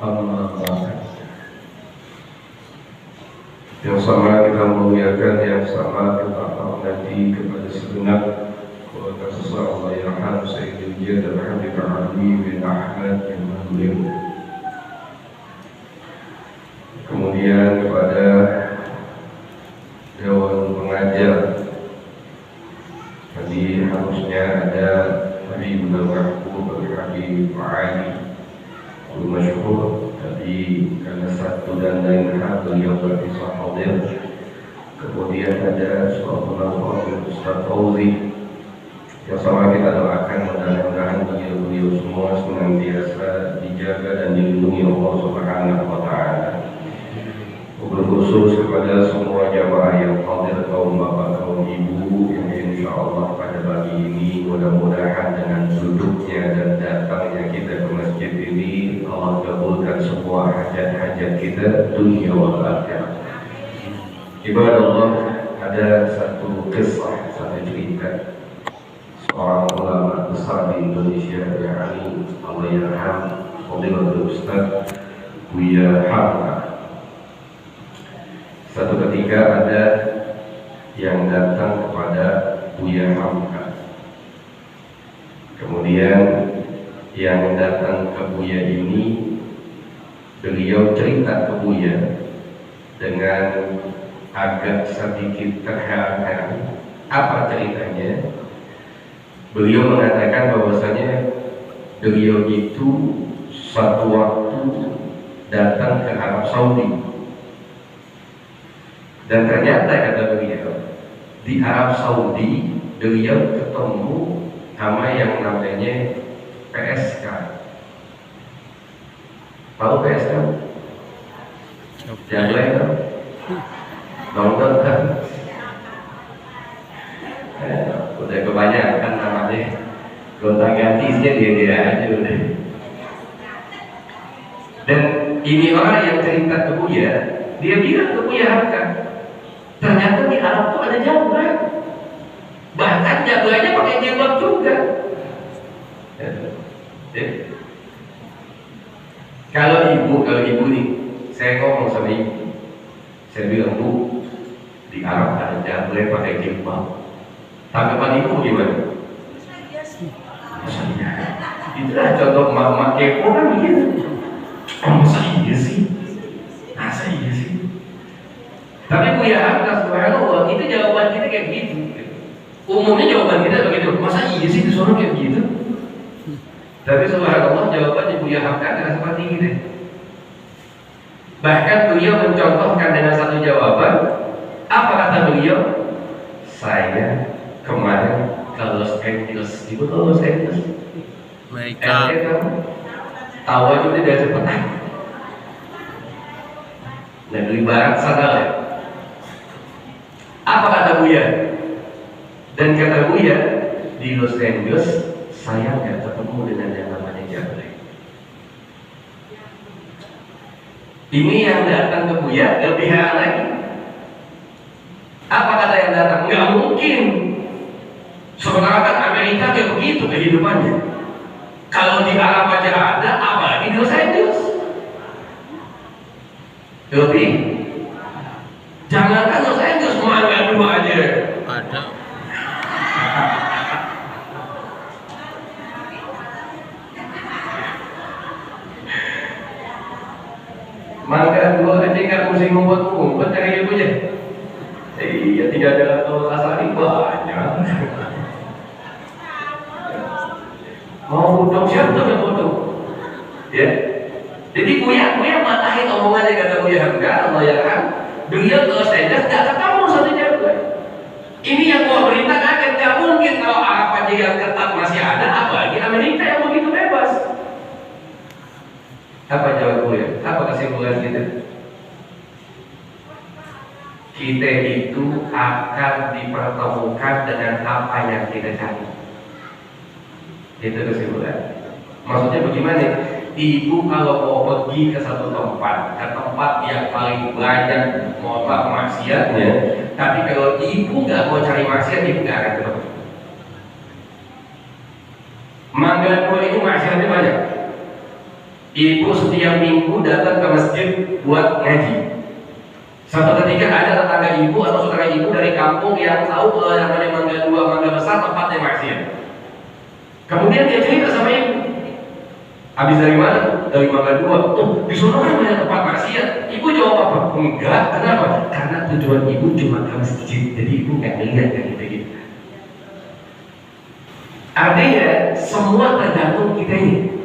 Amma ba'd. Yang sama kita muliakan, yang sama kita hormati kepada segenap keluarga besar Allahyarham Sayyidil Jad Al-Habib Ali bin Ahmad bin Madlim. Kemudian kepada Dewan Pengajar. Tadi harusnya ada Habib Al-Mahbub Al-Habib Ali Al-Masyhur, tapi karena satu dan lain hal beliau berpisah hadir. Kemudian ada Saudara Ustaz Fauzi, yang sama kita doakan mudah-mudahan beliau semua senantiasa dijaga dan dilindungi Allah Subhanahu wa Ta'ala. Khusus kepada semua jamaah yang hadir, kaum bapak, kaum ibu yang insyaallah pada pagi ini mudah-mudahan dengan duduknya dan datangnya kita ke masjid ini Allah kabulkan semua hajat-hajat kita dunia wal akhirah. Ibadah Allah, ada satu kisah, satu cerita seorang ulama besar di Indonesia, yakni Allahyarham Fadilatul Ustaz Buya Hamka. Satu ketika ada yang datang kepada Buya Hamka. Kemudian yang datang ke Buya ini, beliau cerita ke Buya dengan agak sedikit terheran-heran. Apa ceritanya? Beliau mengatakan bahwasanya beliau itu suatu waktu datang ke Arab Saudi. Dan ternyata kata beliau, di Arab Saudi beliau ketemu sama yang namanya PSK. Tahu PSK? Yang lain tahu? Nonton kan? Udah kebanyakan namanya. Gonta-gantinya dia aja udah. Dan ini orang yang cerita ke Buya, dia bilang ke Buya Hamka, ternyata di Arab tuh ada jablan. Bahkan jablannya pakai jilbab juga. Kalau ibu nih, saya ngomong sama ibu, saya bilang, Bu, di Arab ada jablan pakai jilbab. Tanggapan ibu gimana? Masa iya? Itulah contoh mak kepo kan begitu. Oh, masa iya sih? Masa iya sih? Tapi Buya Hamka, subhanallah, itu jawaban kita kayak gitu. Umumnya jawaban kita begitu, masa iya sih disuruh kayak gitu? Tapi subhanallah, jawaban Buya Hamka adalah seperti ini. Bahkan beliau mencontohkan dengan satu jawaban. Apa kata beliau? Saya kemarin ke Los Angeles. Ibu tahu Los Angeles? Mereka tahu aja udah cepetan. Negeri barat sana lah. Apa kata Buya? Dan kata Buya, di Los Angeles saya nggak ketemu dengan yang namanya jablan. Ini yang datang ke Buya lebih heran lagi. Apa kata yang datang? Nggak mungkin. Sebenarnya kan Amerika kayak begitu kehidupannya. Kalau di Arab aja ada, apalagi di Los Angeles. Lebih. Jangankan Los Angeles, Mangga dua aja ada. Mangga dua aja nggak mesti ngumpet-ngumpet cari ibunya. Iya, tidak ada asal banyak. Mau butuh siapa tuh yang butuh? Ya. Jadi Buya matahin omongannya kata Buya Hamka, Allahyarham. Beliau ke Los Angeles nggak ketemu satu jablan. Ini yang gua berita kaget, nggak mungkin kalau Arab aja yang ketat masih ada, apalagi Amerika yang begitu bebas. Apa jawab Buya? Apa kesimpulan kita? Kita itu akan dipertemukan dengan apa yang kita cari. Itu kesimpulan. Maksudnya bagaimana? Ibu kalau mau pergi ke satu tempat, ke tempat yang paling banyak motor maksiatnya, tapi kalau ibu nggak mau cari maksiat, ibu nggak akan ketemu. Mangga Dua ini maksiatnya banyak. Ibu setiap minggu datang ke masjid buat ngaji. Suatu ketika ada tetangga ibu atau saudara ibu dari kampung yang tahu kalau yang namanya Mangga Dua, Mangga Besar tempatnya maksiat. Kemudian dia cerita sama ibu. Habis dari mana? Dari Mangga Dua. Oh, di sana kan banyak tempat maksiat. Ibu jawab apa? Enggak. Kenapa? Karena tujuan ibu cuma ke masjid. Jadi ibu nggak ngeliat yang gitu. Artinya semua tergantung kita ini.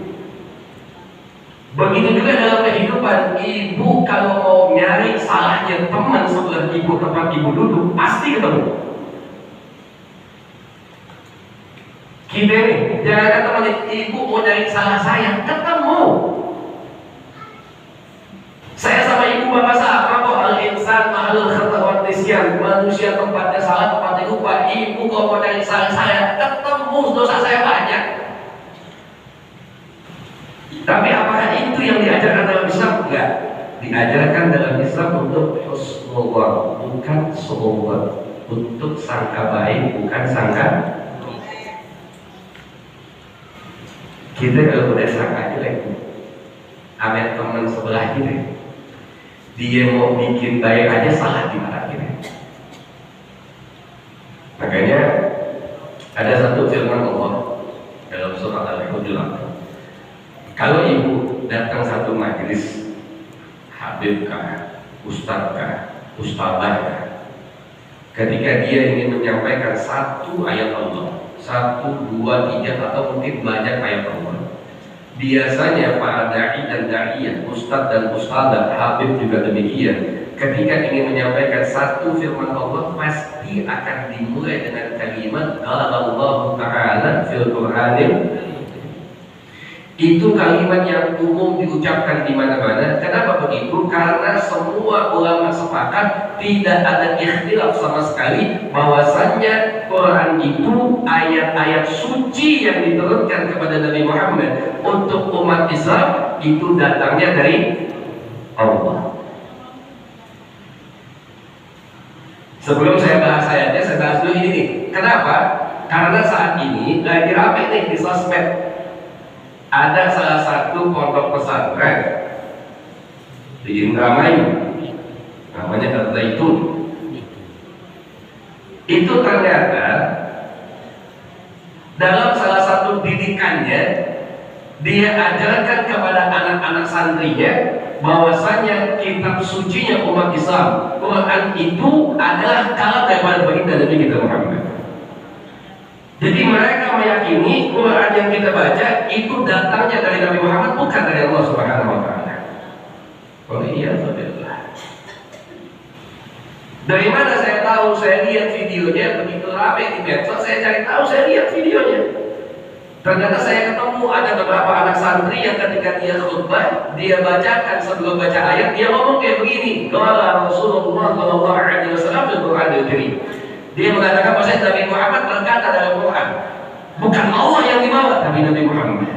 Begitu juga dalam kehidupan, ibu kalau mau nyari salahnya teman sebelah ibu tempat ibu duduk, pasti ketemu. Kita nih, jangan kata teman ibu mau nyari salah saya, ketemu. Saya sama ibu bapak sama kok, al-insan ma'alul khata wa nisyan, manusia tempatnya salah, tempatnya lupa. Ibu kalau mau nyari salah saya, ketemu, dosa saya banyak. Tapi apakah itu yang diajarkan dalam Islam? Enggak. Diajarkan dalam Islam untuk husnul, bukan su'ul, untuk sangka baik, bukan sangka. Kita kalau udah sangka jelek, ada teman sebelah kita, dia mau bikin baik aja salah di mata kita. Makanya ada satu firman Allah dalam surat Al-Hujurat. Kalau ibu datang satu majelis, habib kah, ustadz kah, ustadzah kah, ketika dia ingin menyampaikan satu ayat Allah, 1, 2, 3 atau mungkin banyak ayat Allah, biasanya para dai dan daiyah, ustadz dan ustadzah, habib juga demikian, ketika ingin menyampaikan satu firman Allah pasti akan dimulai dengan kalimat Allah Ta'ala fil Qur'anil. Itu kalimat yang umum diucapkan di mana-mana. Kenapa begitu? Karena semua ulama sepakat tidak ada ikhtilaf sama sekali bahwasannya Quran itu ayat-ayat suci yang diturunkan kepada Nabi Muhammad untuk umat Islam itu datangnya dari Allah. Sebelum saya bahas ayatnya, saya bahas dulu ini nih. Kenapa? Karena saat ini lagi ramai nih di sosmed. Ada salah satu pondok pesantren di Indramayu, namanya Al-Zaitun. Itu ternyata dalam salah satu didikannya dia ajarkan kepada anak-anak santrinya bahwasanya kitab sucinya umat Islam, Quran itu adalah kalam daripada baginda Nabi kita Muhammad. Jadi mereka meyakini Quran yang kita baca itu datangnya dari Nabi Muhammad, bukan dari Allah Subhanahu wa Ta'ala. Oh iya, alhamdulillah. Dari mana saya tahu? Saya lihat videonya begitu ramai di medsos, saya cari tahu, saya lihat videonya. Ternyata saya ketemu ada beberapa anak santri yang ketika dia khutbah, dia bacakan sebelum baca ayat, dia ngomong kayak begini, qala Rasulullah sallallahu alaihi wasallam fil Qur'anil Karim. Dia mengatakan bahwa Nabi Muhammad berkata dalam Quran, bukan Allah yang dibawa, tapi Nabi Muhammad.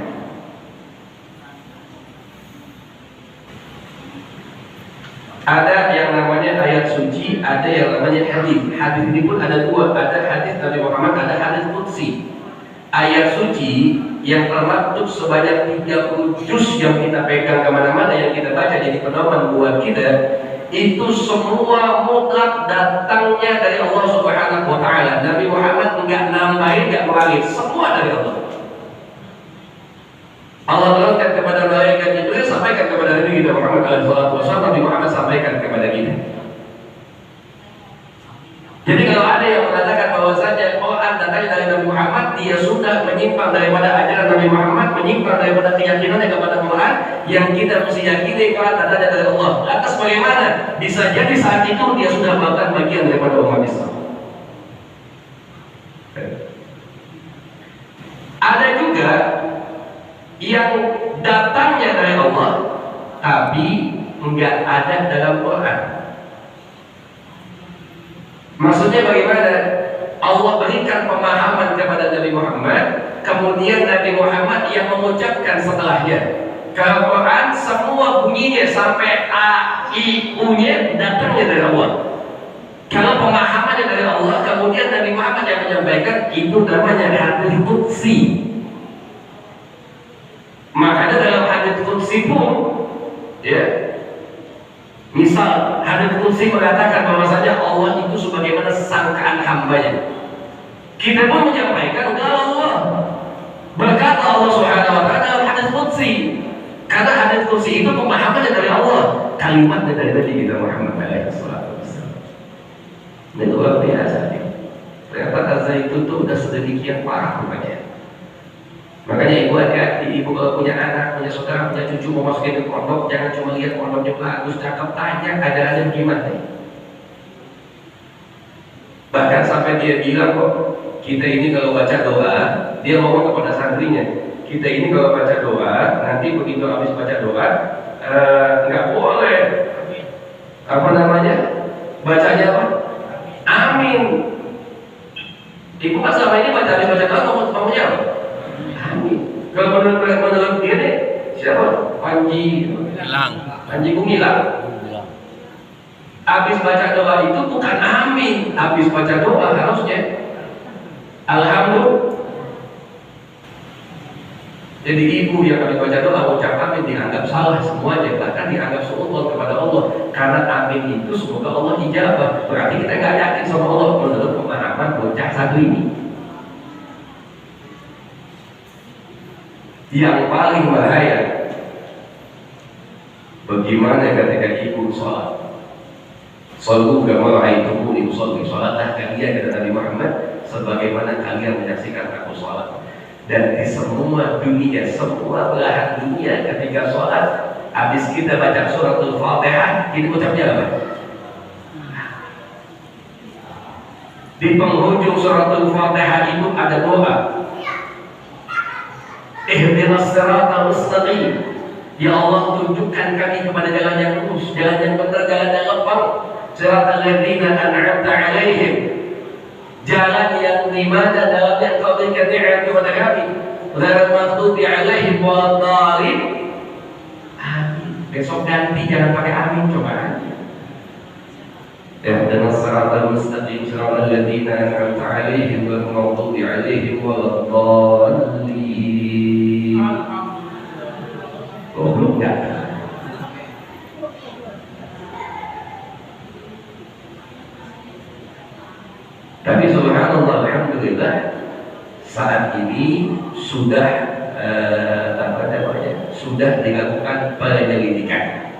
Ada yang namanya ayat suci, ada yang namanya hadis. Hadis ini pun ada dua, ada hadis Nabi Muhammad, ada hadis qudsi. Ayat suci yang termaktub sebanyak 30 juz yang kita pegang kemana-mana, yang kita baca jadi pedoman buat kita, itu semua mutlak datangnya dari Allah Subhanahu wa Ta'ala. Nabi Muhammad enggak nambahin, enggak mengalih, semua dari Allah. Allah turunkan kepada malaikat Jibril, sampaikan kepada Nabi kita Muhammad SAW, Nabi Muhammad sampaikan kepada kita. Jadi kalau ada yang mengatakan bahwasanya Quran datangnya dari Nabi Muhammad, dia sudah menyimpang daripada ajaran Nabi Muhammad, menyimpang daripada keyakinannya kepada Quran, yang kita mesti yakini Quran datangnya dari Allah. Lantas bagaimana? Bisa jadi saat itu dia sudah melakukan bagian daripada umat Islam. Ada juga yang datangnya dari Allah, tapi enggak ada dalam Quran. Maksudnya bagaimana? Allah berikan pemahaman kepada Nabi Muhammad, kemudian Nabi Muhammad yang mengucapkan setelahnya. Kalau Quran semua bunyinya sampai A, I, U-nya datangnya dari Allah. Kalau pemahamannya dari Allah, kemudian Nabi Muhammad yang menyampaikan, itu namanya hadis qudsi. Makanya dalam hadis qudsi Qudsi pun, ya, misal hadits Qudsi mengatakan bahwasanya Allah itu sebagaimana sangkaan hambanya. Kita pun menyampaikan kalau Allah berkata Allah Subhanahu wa taala dalam hadits Qudsi. Karena hadits Qudsi itu pemahamannya dari Allah, kalimatnya dari Nabi kita Muhammad alaihi wasallam. Ini luar biasa nih. Ternyata Az-Zaitun itu udah sedemikian parah rupanya. Makanya ibu hati-hati, ibu kalau punya anak, punya saudara, punya cucu mau masukin ke pondok, jangan cuma lihat pondoknya bagus, cakep, tanya keadaannya gimana. Bahkan sampai dia bilang kok, kita ini kalau baca doa, dia ngomong kepada santrinya, kita ini kalau baca doa, nanti begitu habis baca doa, nggak boleh, apa namanya, bacanya apa? Amin. Ibu kan selama ini habis baca doa, ngomongnya apa? Amin. Kalau menurut dia nih, siapa? Panji Gumilang. Habis baca doa itu bukan amin, habis baca doa harusnya alhamdulillah. Jadi ibu yang habis baca doa ucap amin dianggap salah semuanya, bahkan dianggap suudzon kepada Allah. Karena amin itu semoga Allah ijabah. Berarti kita nggak yakin sama Allah menurut pemahaman bocah satu ini. Yang paling bahaya, bagaimana ketika ibu sholat? Sallu kama ra'aitumuni usolli, sholatlah kalian kata Nabi Muhammad sebagaimana kalian menyaksikan aku sholat. Dan di semua dunia, semua belahan dunia ketika sholat, habis kita baca suratul Fatihah, ini ucapnya apa? Di penghujung suratul Fatihah itu ada doa, ihdinas siratal mustaqim. Ya Allah, tunjukkan kami kepada jalan yang lurus, jalan yang benar, jalan yang lapang. Siratal ladzina an'amta 'alaihim. Jalan yang dimana dalamnya Engkau berikan nikmat kepada kami. Ghairil maghdubi 'alaihim waladdallin. Amin. Besok ganti, jangan pakai amin, coba aja. Ihdinas siratal mustaqim, siratal ladzina an'amta 'alaihim ghairil maghdubi 'alaihim waladdallin. Oh, belum enggak. Tapi subhanallah, alhamdulillah saat ini sudah sudah dilakukan penyelidikan.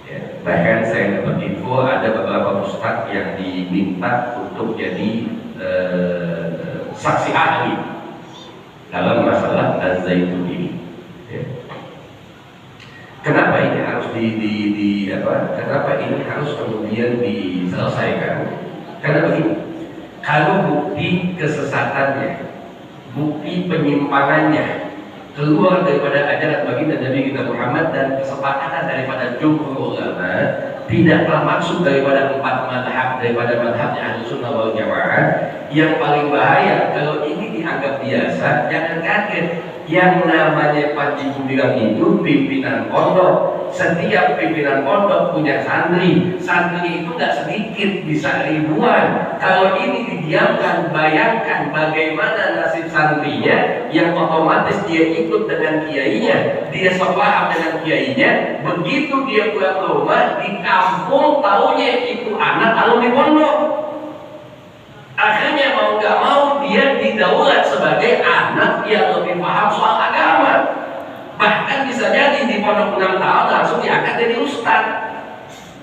Ya, bahkan saya dapat info ada beberapa ustadz yang diminta untuk jadi saksi ahli dalam masalah Az-Zaitun ini. Ya. Kenapa ini harus kenapa ini harus kemudian diselesaikan? Karena begini, kalau bukti kesesatannya, bukti penyimpangannya keluar daripada ajaran baginda Nabi kita Muhammad dan kesepakatan daripada jumhur ulama, tidaklah maksud daripada 4 mazhab, daripada mazhabnya Ahlussunnah wal Jamaah, yang paling bahaya kalau ini dianggap biasa, jangan kaget. Yang namanya Panji Gumilang itu pimpinan pondok. Setiap pimpinan pondok punya santri. Santri itu nggak sedikit, bisa ribuan. Kalau ini didiamkan, bayangkan bagaimana nasib santrinya yang otomatis dia ikut dengan kiainya, dia sepaham dengan kiainya. Begitu dia pulang ke rumah, di kampung taunya itu anak alumni pondok. Akhirnya mau nggak mau dia didaulat sebagai anak yang lebih paham soal agama. Bahkan bisa jadi di pondok 6 tahun langsung diangkat jadi ustadz.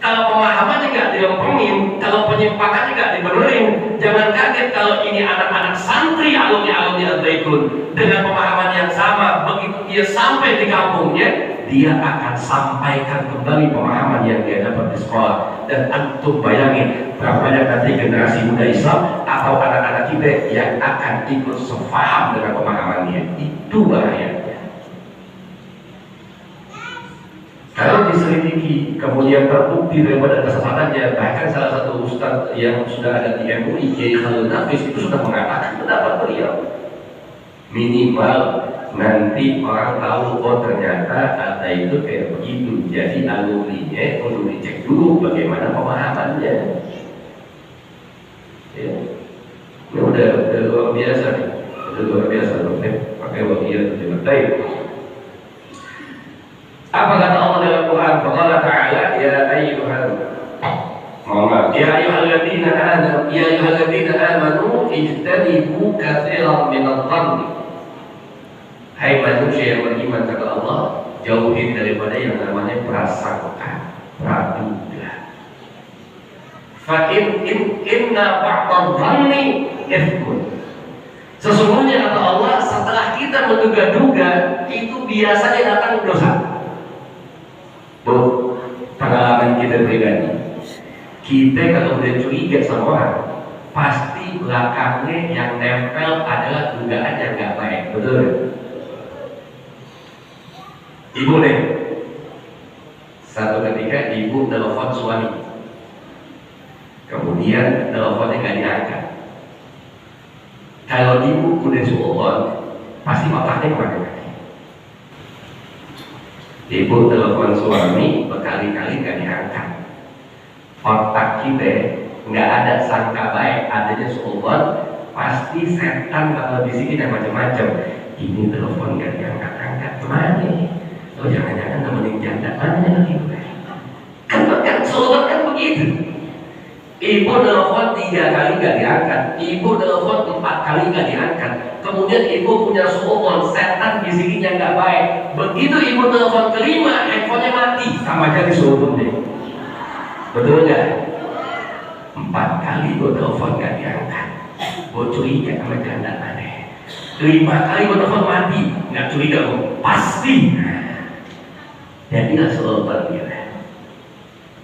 Kalau pemahamannya nggak dilempengin, kalau penyimpangannya nggak dibenerin, jangan kaget kalau ini anak-anak santri alumni Az-Zaitun dengan pemahaman yang sama. Begitu dia sampai di kampungnya, dia akan sampaikan kembali pemahaman yang dia dapat di sekolah. Dan antum bayangin berapa banyak nanti generasi muda Islam atau anak-anak kita yang akan ikut sepaham dengan pemahamannya. Itu bahayanya. Kalau diselidiki kemudian terbukti daripada kesesatannya, bahkan salah satu ustadz yang sudah ada di MUI, Kiai Khalil Nafis, itu sudah mengatakan pendapat beliau, minimal nanti orang tahu oh ternyata ada itu kayak begitu. Jadi alumninya perlu dicek dulu bagaimana pemahamannya. Ya. Ini udah luar biasa nih, udah luar biasa loh. Pakai wakia terjemaah. Apa kata Allah dalam Quran? Allah Ta'ala, ya ayyuhalladzina amanu ijtanibu katsiran minadh dhanni. Hai manusia yang beriman, kata Allah, jauhin daripada yang namanya prasangka, praduga. Fa inna ba'dadh dhanni ithmun. Sesungguhnya kata Allah, setelah kita menduga-duga, itu biasanya datang dosa. Bu, pengalaman kita pribadi, kita kalau udah curiga sama orang, pasti belakangnya yang nempel adalah dugaan yang gak baik, betul? Ibu nih, satu ketika ibu telepon suami, kemudian teleponnya gak diangkat. Kalau ibu udah suudzon, pasti otaknya kemana-mana. Ibu telepon suami berkali-kali gak diangkat. Otak kita nggak ada sangka baik, adanya suudzon, pasti setan bakal bisikin yang macam-macam. Ini telepon gak diangkat-angkat, kemana? Oh jangan-jangan nemenin janda, mana lagi gue? Kan suudzon kan begitu. Ibu telepon 3 kali gak diangkat, ibu telepon 4 kali gak diangkat. Kemudian ibu punya suudzon, setan bisikin yang gak baik. Begitu ibu telepon kelima, handphonenya mati, sama aja disuudzon deh. Betul nggak? 4 kali gue telepon gak diangkat, gue curiga sama janda aneh. 5 kali gue telepon mati, nggak curiga gue, pasti. Jadilah suudzon gitu.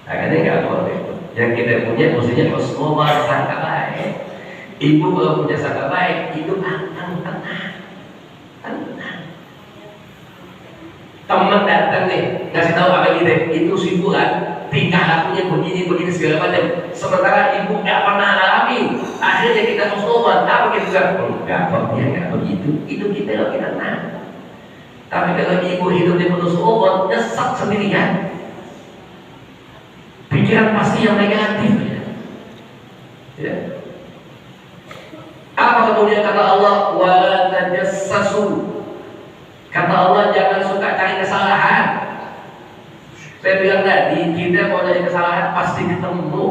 Akhirnya nggak boleh. Yang kita punya mestinya husnul sangka baik. Ibu kalau punya sangka baik, hidup akan tenang. Teman datang nih, ngasih tahu apa gitu, itu si Fulan tingkah lakunya begini segala macam. Sementara ibu nggak pernah alami. Akhirnya kita husnul, apa gitu kan? Enggak, kok dia nggak begitu. Hidup kita loh kita tenang. Tapi kalau ibu hidupnya penuh suudzon, nyesek sendirian. Pikiran pasti yang negatif ya. Apa kemudian kata Allah, wala tajassasu. Kata Allah, jangan suka cari kesalahan. Saya bilang tadi, kita mau cari kesalahan pasti ketemu.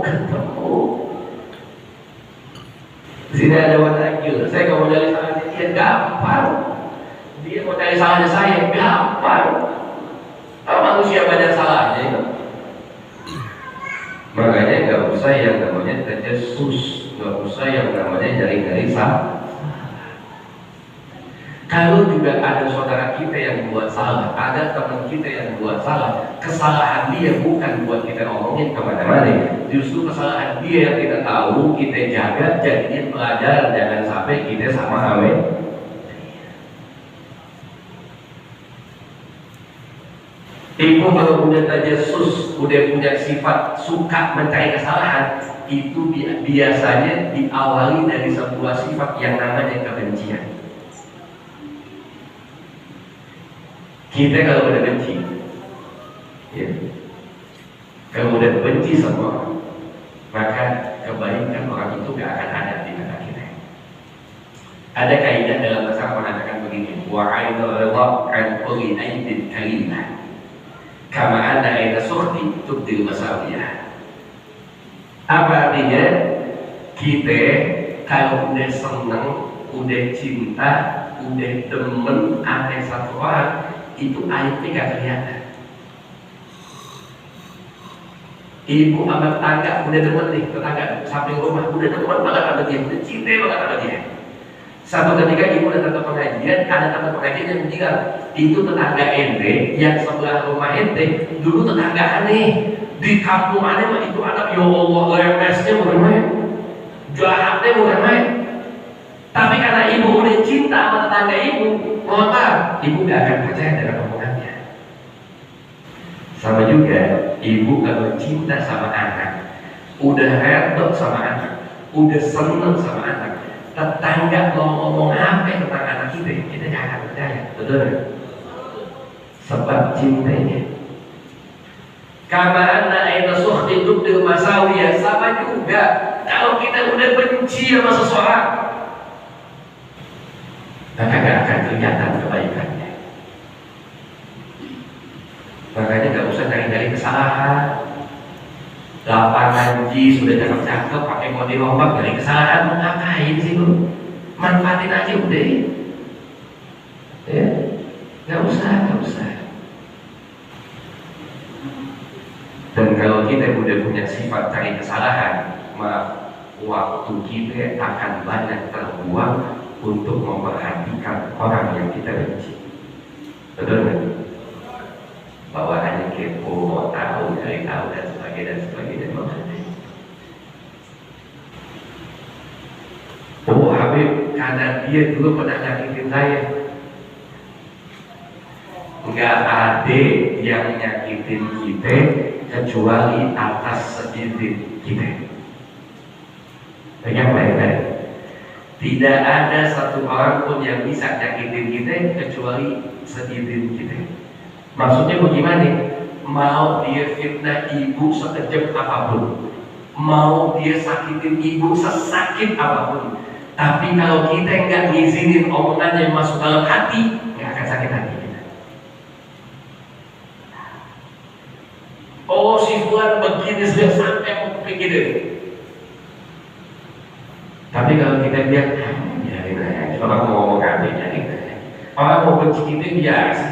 Di sini ada wakil, saya kalau mau cari salahnya dia gampang. Dia mau cari salahnya saya gampang. Kalau manusia banyak salahnya itu. Makanya nggak usah yang namanya tajassus, nggak usah yang namanya nyari-nyari salah. Kalau juga ada saudara kita yang buat salah, ada teman kita yang buat salah, kesalahan dia bukan buat kita omongin kemana-mana. Justru kesalahan dia yang kita tahu, kita jaga, jadinya pelajaran, jangan sampai kita sama amin. Ibu kalau udah tajassus, udah punya sifat suka mencari kesalahan, itu biasanya diawali dari sebuah sifat yang namanya kebencian. Kita kalau udah benci, ya, kalau udah benci sama orang, maka kebaikan orang itu gak akan ada di mata kita. Ada kaidah dalam bahasa mengatakan begini, wa ainul ridha an kulli aidin kalimah. Kama anna aina sukhti tubdil masawiyah. Apa artinya? Kita kalau udah seneng, udah cinta, udah demen sama satu orang, itu aibnya gak kelihatan. Ibu sama tetangga udah demen nih, tetangga samping rumah udah demen banget sama dia, udah cinta banget sama dia. Satu ketika ibu datang ke pengajian, ada teman pengajian yang bilang, itu tetangga ente yang sebelah rumah ente dulu tetangga aneh di kampung aneh mah itu anak ya Allah lemesnya bukan main, jahatnya bukan main. Tapi karena ibu udah cinta sama tetangga ibu, mohon maaf, ibu gak akan percaya dengan omongannya. Sama juga ibu kalau cinta sama anak, udah redot sama anak, udah seneng sama anak, tetangga mau ngomong apa tentang anak kita gak akan percaya, betul? Sebab cintanya. Kama anna aina sukhti tubdil masawiyah, sama juga kalau kita udah benci sama seseorang, maka gak akan kelihatan kebaikannya. Makanya nggak usah cari-cari kesalahan. Lapangan G sudah cakep-cakep, pakai mau dirombak dari kesalahan, mau ngapain sih lu? Manfaatin aja udah. Ya, nggak usah. Dan kalau kita udah punya sifat cari kesalahan, maaf, waktu kita akan banyak terbuang untuk memperhatikan orang yang kita benci. Betul nggak? Bawaannya kepo, mau tahu, cari tahu dan sebagainya. Oh Habib, karena dia dulu pernah nyakitin saya. Nggak ada yang nyakitin kita kecuali atas seizin kita. Yang baik-baik. Tidak ada satu orang pun yang bisa nyakitin kita kecuali seizin kita. Maksudnya bagaimana? Mau dia fitnah ibu sekejam apapun, mau dia sakitin ibu sesakit apapun, tapi kalau kita nggak ngizinin omongannya masuk dalam hati, nggak akan sakit hati kita. Oh si Fulan begini sudah sampai mau begini. Tapi kalau kita biar, biarin aja. Orang mau ngomong apa, biarin aja. Orang mau benci kita biasa.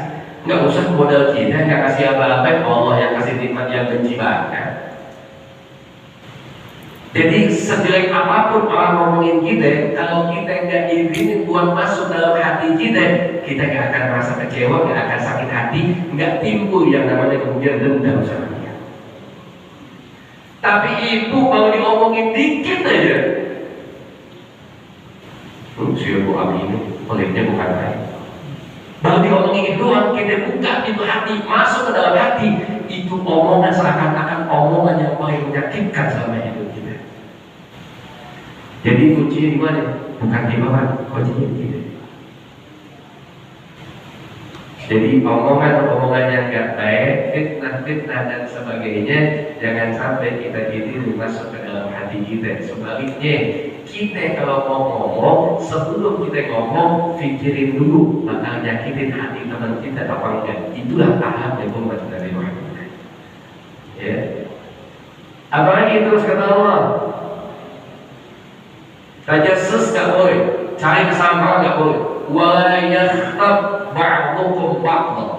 Nggak usah modal kita, nggak kasih apa-apa, Allah yang kasih nikmat yang benci banget. Jadi sejelek apapun orang ngomongin kita, kalau kita nggak izinin buat masuk dalam hati kita nggak akan merasa kecewa, nggak akan sakit hati, nggak timbul yang namanya kemudian dendam sama dia. Tapi ibu mau diomongin dikit aja, siapa Abi ini peliknya bukan main. Baru diomongin doang, kita buka pintu hati, masuk ke dalam hati, itu omongan seakan-akan omongan yang paling menyakitkan selama hidup kita. Jadi kuncinya di mana? Bukan di bawah, kuncinya di kita. Jadi omongan-omongan yang gak baik, fitnah-fitnah dan sebagainya, jangan sampai kita ini masuk ke dalam hati kita. Sebaliknya, kita kalau mau ngomong, sebelum kita ngomong, pikirin dulu bakal nyakitin hati teman kita apa enggak. Itulah tahap yang membuat dari Muhammad. Ya. Apalagi terus kata Allah, tajassus gak boleh, cari kesalahan gak boleh. Wa yakhtab ba'dukum ba'dhan.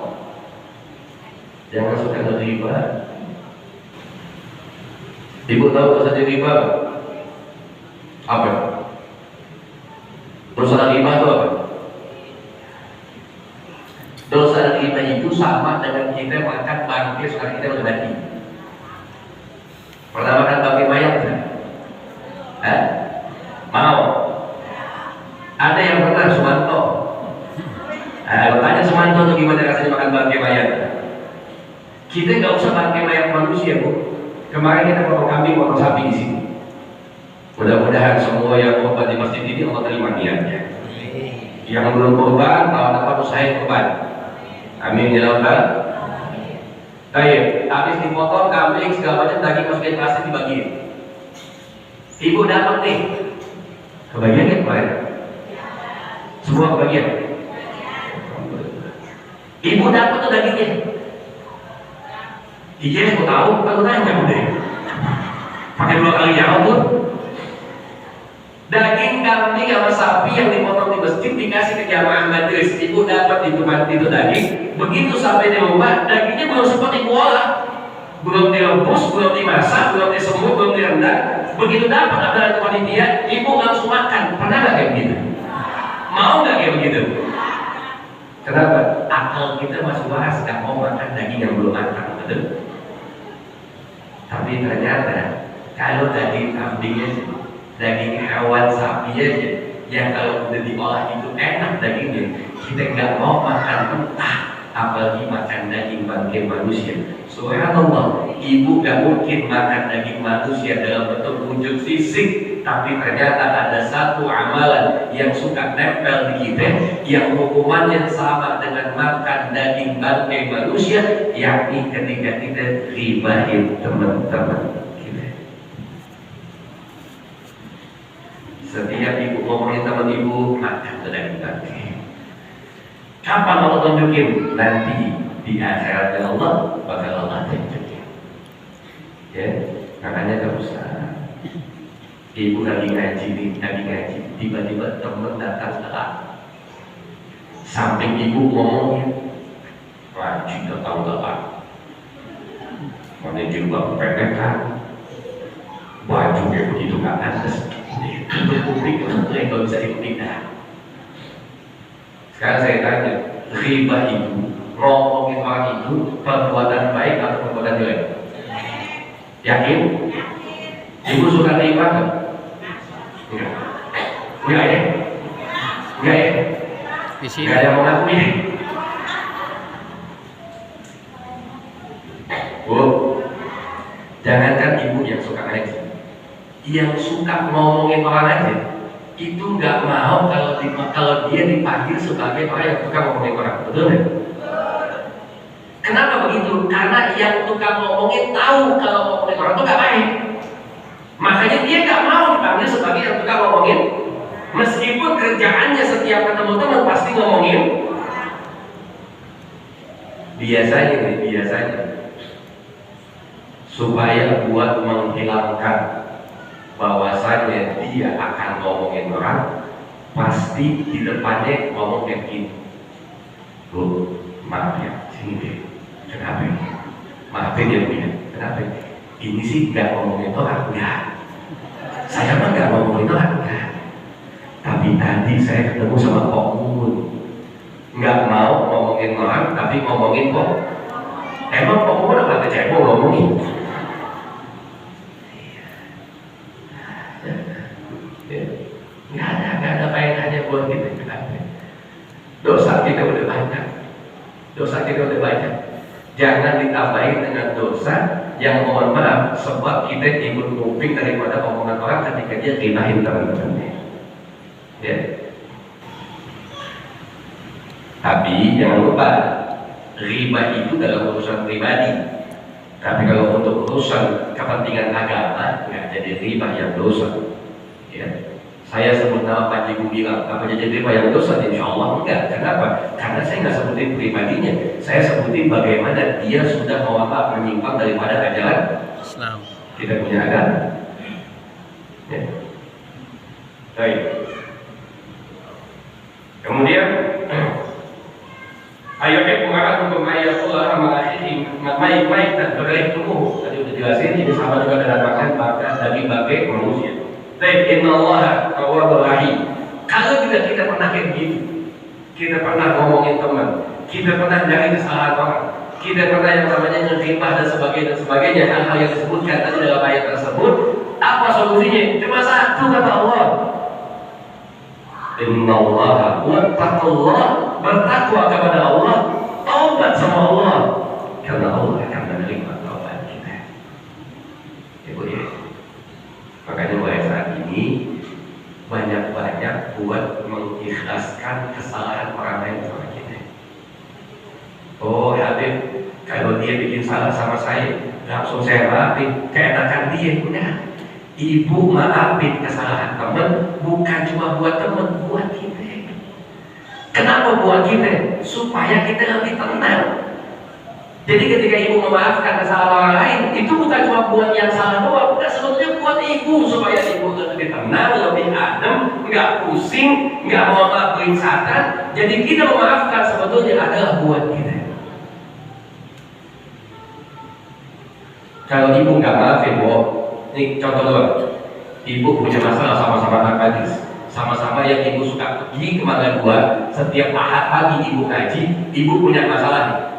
Jangan suka ngeriba. Ibu tahu bahasa riba? Apa? Dosa riba itu apa? Dosa riba itu sama dengan kita makan bangkai sekarang kita udah mati. Pernah makan bangkai mayat kan? Mau? Ada yang pernah Sumanto? Tanya Sumanto tuh gimana rasanya makan bangkai mayat? Kita nggak usah bangkai mayat manusia, Bu. Kemarin kita potong kambing, potong sapi di sini. Mudah-mudahan semua yang korban di masjid ini Allah terima niatnya. Yang belum korban, tahun depan usahain korban. Amin ya Rabbal. Baik, habis dipotong kambing segala macam daging masukin plastik dibagiin. Ibu dapat nih, kebagian ya kemarin? Semua kebagian. Ibu dapat tuh dagingnya. Iya, aku tahu, aku nanya udah. Pakai 2 kali nyawa tuh. Daging kambing sama sapi yang dipotong di masjid dikasih ke jamaah majelis. Ibu dapat di tempat itu daging. Begitu sampai di rumah, dagingnya belum sempat diolah, belum direbus, belum dimasak, belum disembuh, belum direndam. Begitu dapat adalah panitia, ibu langsung makan. Pernah nggak kayak begitu? Mau nggak kayak begitu? Kenapa? Akal kita masih waras, nggak mau makan daging yang belum matang, betul? Tapi ternyata kalau daging kambingnya, daging hewan sapi aja, yang kalau udah diolah itu enak dagingnya, kita nggak mau makan mentah, apalagi makan daging bangkai manusia. Subhanallah, ibu gak mungkin makan daging manusia dalam bentuk wujud fisik, tapi ternyata ada satu amalan yang suka nempel di kita, yang hukumannya sama dengan makan daging bangkai manusia, yakni ketika kita ribahin teman-teman kita. Setiap ibu ngomongin teman ibu, makan daging bangkai. Kapan Allah tunjukin? Nanti di akhiratnya Allah bakal Allah tanya. Ya, makanya gak usah. Ibu lagi ngaji, tiba-tiba temen datang telat. Samping ibu ngomongin, ngaji datang telat. Mana jilbab pendek kan, baju kayak begitu nggak pantas. Publik itu bisa dipublik dah. Sekarang saya tanya, riba itu, ngomongin orang itu perbuatan baik atau perbuatan jelek? Yakin? Ibu suka riba kan? Enggak ya? Enggak ya? Enggak ada yang mengakui. Bu, jangankan ibu yang suka ngaji, yang suka ngomongin orang aja itu nggak mau kalau dia dipanggil sebagai orang yang suka ngomongin orang, betul nggak? Kenapa begitu? Karena yang tukang ngomongin tahu kalau ngomongin orang itu nggak baik, makanya dia nggak mau dipanggil sebagai yang tukang ngomongin, meskipun kerjaannya setiap ketemu teman pasti ngomongin. Biasanya supaya buat menghilangkan bahwasannya dia akan ngomongin orang, pasti di depannya ngomong kayak gini, Bu, maaf ya, sini deh, kenapa? Maafin ya Bu ya, kenapa? Ini sih nggak ngomongin orang, enggak. Saya mah nggak ngomongin orang, enggak. Tapi tadi saya ketemu sama Pak Mun, nggak mau ngomongin orang, tapi ngomongin kok. Emang Pak Mun apa kecewa ngomongin? Nggak ada faedahnya buat kita. Dosa kita udah banyak. Jangan ditambahin dengan dosa yang mohon maaf sebab kita ikut kuping daripada omongan orang ketika dia gibahin teman-temannya. Ya. Tapi jangan lupa, riba itu dalam urusan pribadi. Tapi kalau untuk urusan kepentingan agama, nggak jadi riba yang dosa. Ya. Saya sebut nama Pak Jibu bilang, apa jadi riba yang dosa? Insya Allah enggak. Kenapa? Karena saya nggak sebutin pribadinya. Saya sebutin bagaimana dia sudah menyimpang daripada ajaran Islam. Kita punya agama. Ya. Baik. Kemudian ayatnya pengarah untuk ayatullah ma'akhiri maik dan berlaik tubuh. Tadi udah jelasin, ini sama juga dengan makan daging bagai manusia. Baik, innallaha tawwabur rahim. Kalau tidak kita pernah kayak gitu, kita pernah ngomongin teman, kita pernah nyari kesalahan orang, kita pernah yang namanya ngegibah dan sebagainya, hal-hal yang disebutkan tadi dalam ayat tersebut, apa solusinya? Cuma satu kata Allah. Innallaha wattaqullah, bertakwa kepada Allah, taubat sama Allah, karena Allah akan menerima taubat kita. Ibu ya. Makanya mulai saat ini banyak-banyak buat mengikhlaskan kesalahan orang lain sama kita. Oh Habib, kalau dia bikin salah sama saya, langsung saya maafin, keenakan dia. Udah, ibu maafin kesalahan teman, bukan cuma buat teman, buat kita. Kenapa buat kita? Supaya kita lebih tenang. Jadi ketika ibu memaafkan kesalahan orang lain, itu bukan cuma buat yang salah doang, bukan, sebetulnya buat ibu, supaya ibu lebih tenang, lebih adem, nggak pusing, nggak mau ngelakuin satan. Jadi kita memaafkan sebetulnya adalah buat kita. Kalau ibu nggak maafin, ini contoh doang. Ibu punya masalah sama-sama anak gadis, sama-sama yang ibu suka pergi kemana gua, setiap ahad pagi ibu ngaji, ibu punya masalah.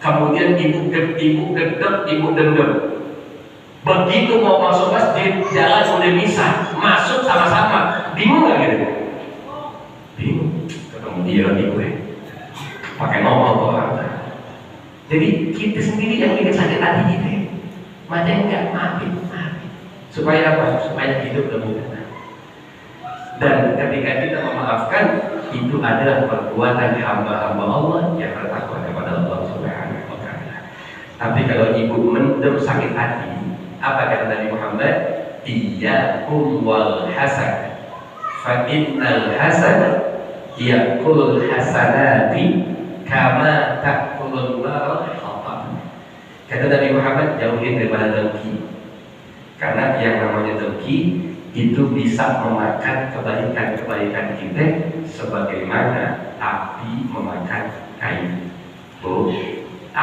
Kemudian ibu gedek, ibu dendam. Begitu mau masuk masjid, jalan udah bisa, masuk sama-sama. Bingung nggak gitu? Bingung. Ketemu dia lagi gue, pakai nomor orang. Jadi kita sendiri yang bikin sakit hati kita. Makanya nggak maafin. Supaya apa? Supaya hidup lebih tenang. Dan ketika kita memaafkan, itu adalah perbuatan hamba-hamba Allah yang bertakwa kepada Allah Subhanahu wa Ta'ala. Tapi kalau ibu mendem sakit hati, apa kata Nabi Muhammad? Iyyakum wal hasad, fa innal hasad yaqul hasanati kama taqul ta'kulun nar khata. Kata Nabi Muhammad, jauhin daripada dengki. Karena yang namanya dengki itu bisa memakan kebaikan-kebaikan kita sebagaimana api memakan kayu. Tuh,